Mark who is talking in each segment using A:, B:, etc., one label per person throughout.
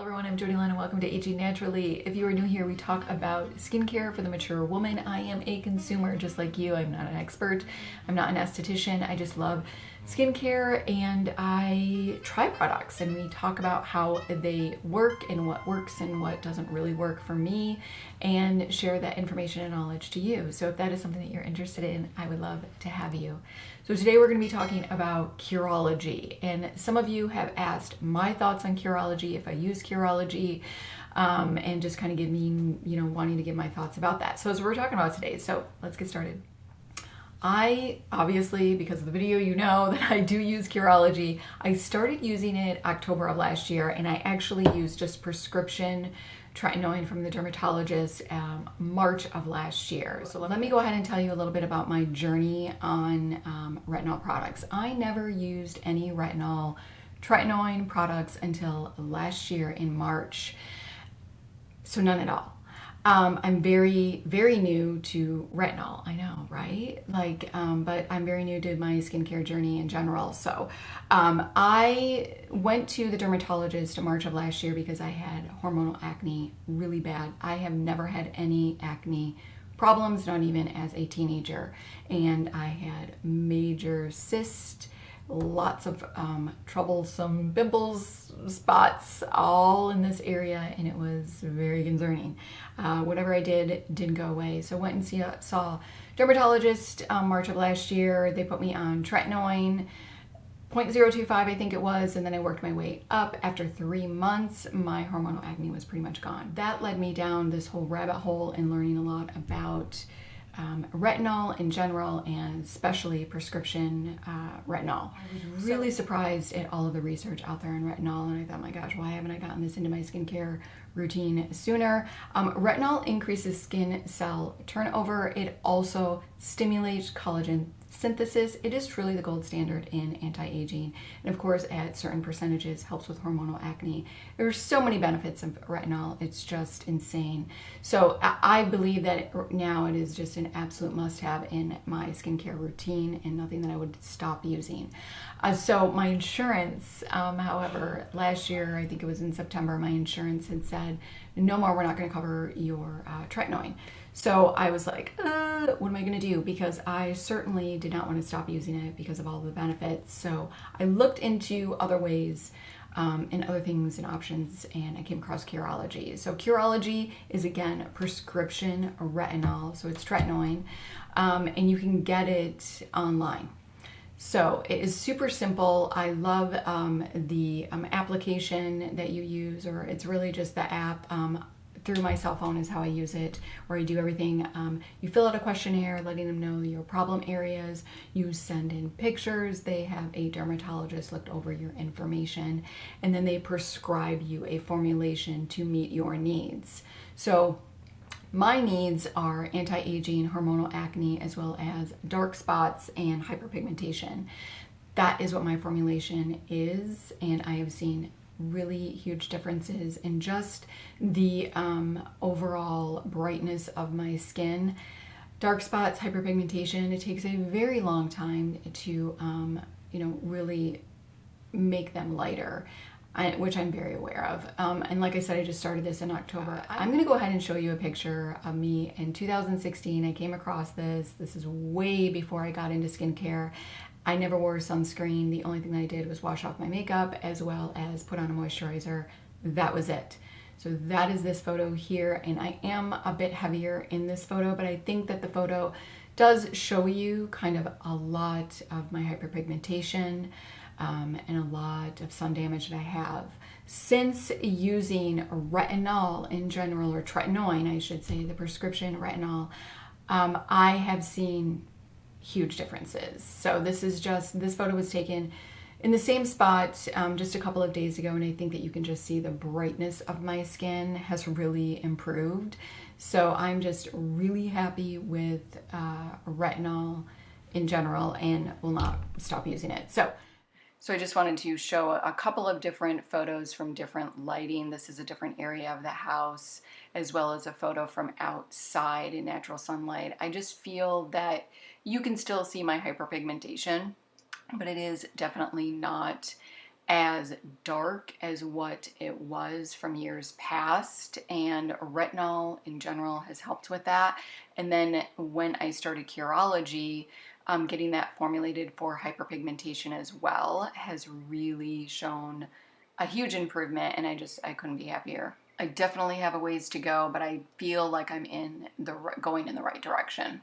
A: Hello everyone, I'm Jody Lynn and welcome to Aging Naturally. If you are new here, we talk about skincare for the mature woman. I am a consumer just like you. I'm not an expert. I'm not an esthetician. I just love skincare and I try products and we talk about how they work and what works and what doesn't really work for me and share that information and knowledge to you. So if that is something that you're interested in, I would love to have you. So today we're going to be talking about Curology, and some of you have asked my thoughts on Curology, if I use Curology, and just kind of give me, wanting to give my thoughts about that. So that's what we're talking about today. So let's get started. I obviously, because of the video, you know that I do use Curology. I started using it October of last year, and I actually used just prescription Tretinoin from the dermatologist March of last year. So let me go ahead and tell you a little bit about my journey on retinol products. I never used any retinol Tretinoin products until last year in March, so none at all. I'm very, very new to retinol. I know, right? But I'm very new to my skincare journey in general. So I went to the dermatologist in March of last year because I had hormonal acne really bad. I have never had any acne problems, not even as a teenager. And I had major cysts, lots of troublesome pimples, spots all in this area, and it was very concerning. Whatever I did didn't go away. So I went and saw a dermatologist March of last year. They put me on Tretinoin, 0.025 I think it was, and then I worked my way up. After 3 months, my hormonal acne was pretty much gone. That led me down this whole rabbit hole in learning a lot about retinol in general, and especially prescription retinol. I was really surprised at all of the research out there on retinol, and I thought, my gosh, why haven't I gotten this into my skincare routine sooner? Retinol increases skin cell turnover. It also stimulates collagen synthesis. It is truly the gold standard in anti-aging, and of course at certain percentages helps with hormonal acne. There are so many benefits of retinol, it's just insane. So I believe that now it is just an absolute must-have in my skincare routine and nothing that I would stop using. So my insurance, however, last year, I think it was in September, my insurance had said, no more, we're not going to cover your Tretinoin. So I was like, what am I going to do? Because I certainly did not want to stop using it because of all the benefits. So I looked into other ways and other things and options, and I came across Curology. So Curology is, again, prescription retinol. So it's Tretinoin, and you can get it online. So it is super simple. I love the application that you use, or it's really just the app. Through my cell phone is how I use it, where I do everything. You fill out a questionnaire letting them know your problem areas. You send in pictures. They have a dermatologist look over your information, and then they prescribe you a formulation to meet your needs. So my needs are anti-aging, hormonal acne, as well as dark spots and hyperpigmentation. That is what my formulation is, and I have seen really huge differences in just the overall brightness of my skin. Dark spots, hyperpigmentation, it takes a very long time to really make them lighter, which I'm very aware of. And like I said, I just started this in October. I'm going to go ahead and show you a picture of me in 2016. I came across this. This is way before I got into skincare. I never wore sunscreen. The only thing that I did was wash off my makeup as well as put on a moisturizer. That was it. So that is this photo here, and I am a bit heavier in this photo, but I think that the photo does show you kind of a lot of my hyperpigmentation and a lot of sun damage that I have. Since using retinol in general, or Tretinoin, I should say, the prescription retinol, I have seen huge differences. So this photo was taken in the same spot just a couple of days ago, and I think that you can just see the brightness of my skin has really improved. So I'm just really happy with retinol in general and will not stop using it. So I just wanted to show a couple of different photos from different lighting. This is a different area of the house, as well as a photo from outside in natural sunlight. I just feel that you can still see my hyperpigmentation, but it is definitely not as dark as what it was from years past, and retinol in general has helped with that. And then when I started Curology, getting that formulated for hyperpigmentation as well has really shown a huge improvement, and I couldn't be happier. I definitely have a ways to go, but I feel like I'm going in the right direction.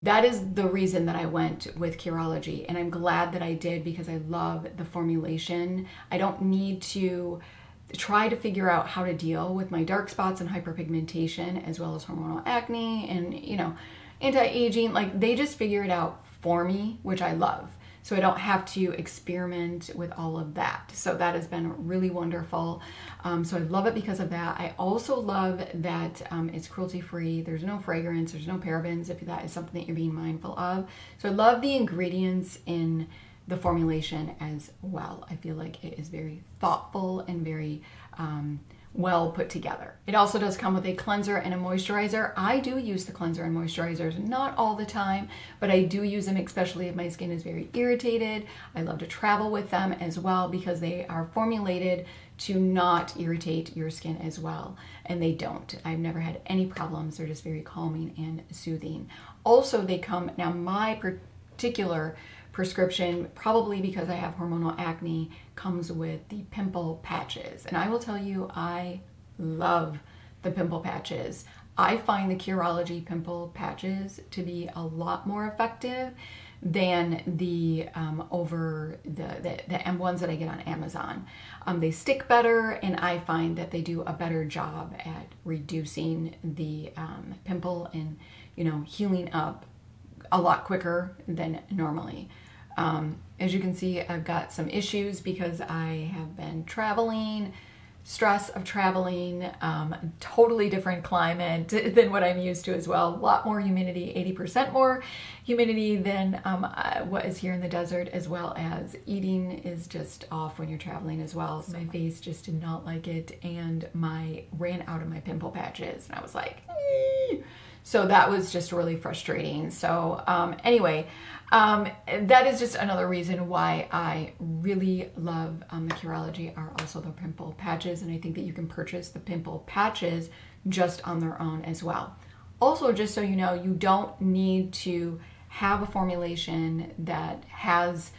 A: That is the reason that I went with Curology, and I'm glad that I did because I love the formulation. I don't need to try to figure out how to deal with my dark spots and hyperpigmentation, as well as hormonal acne and, you know, anti-aging. Like, they just figure it out for me, which I love. So I don't have to experiment with all of that. So that has been really wonderful. So I love it because of that. I also love that it's cruelty-free. There's no fragrance, there's no parabens, if that is something that you're being mindful of. So I love the ingredients in the formulation as well. I feel like it is very thoughtful and very well put together. It also does come with a cleanser and a moisturizer. I do use the cleanser and moisturizers, not all the time, but I do use them, especially if my skin is very irritated. I love to travel with them as well because they are formulated to not irritate your skin as well, and they don't. I've never had any problems. They're just very calming and soothing. Also, they come, now my particular prescription, probably because I have hormonal acne, comes with the Pimple Patches. And I will tell you, I love the Pimple Patches. I find the Curology Pimple Patches to be a lot more effective than the ones that I get on Amazon. They stick better, and I find that they do a better job at reducing the pimple and, you know, healing up a lot quicker than normally. As you can see, I've got some issues because I have been traveling, stress of traveling, totally different climate than what I'm used to as well. A lot more humidity, 80% more humidity than what is here in the desert, as well as eating is just off when you're traveling as well. So my face just did not like it, and ran out of my pimple patches, and I was like, eee! So that was just really frustrating. So anyway, that is just another reason why I really love the Curology are also the Pimple Patches. And I think that you can purchase the Pimple Patches just on their own as well. Also, just so you know, you don't need to have a formulation that has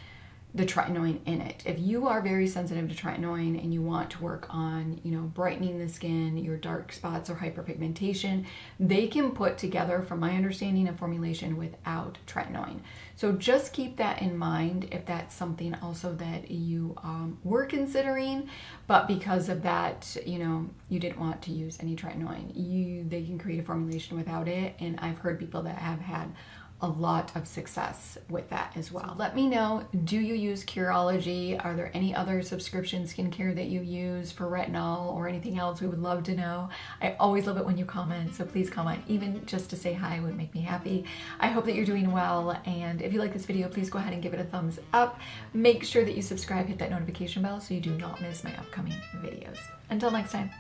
A: the tretinoin in it. If you are very sensitive to tretinoin and you want to work on, you know, brightening the skin, your dark spots or hyperpigmentation, they can put together, from my understanding, a formulation without tretinoin. So just keep that in mind if that's something also that you were considering, but because of that, you know, you didn't want to use any tretinoin. They can create a formulation without it, and I've heard people that have had a lot of success with that as well. So let me know, do you use Curology? Are there any other subscription skincare that you use for retinol or anything else? We would love to know. I always love it when you comment, so please comment. Even just to say hi would make me happy. I hope that you're doing well, and if you like this video, please go ahead and give it a thumbs up. Make sure that you subscribe, hit that notification bell so you do not miss my upcoming videos. Until next time.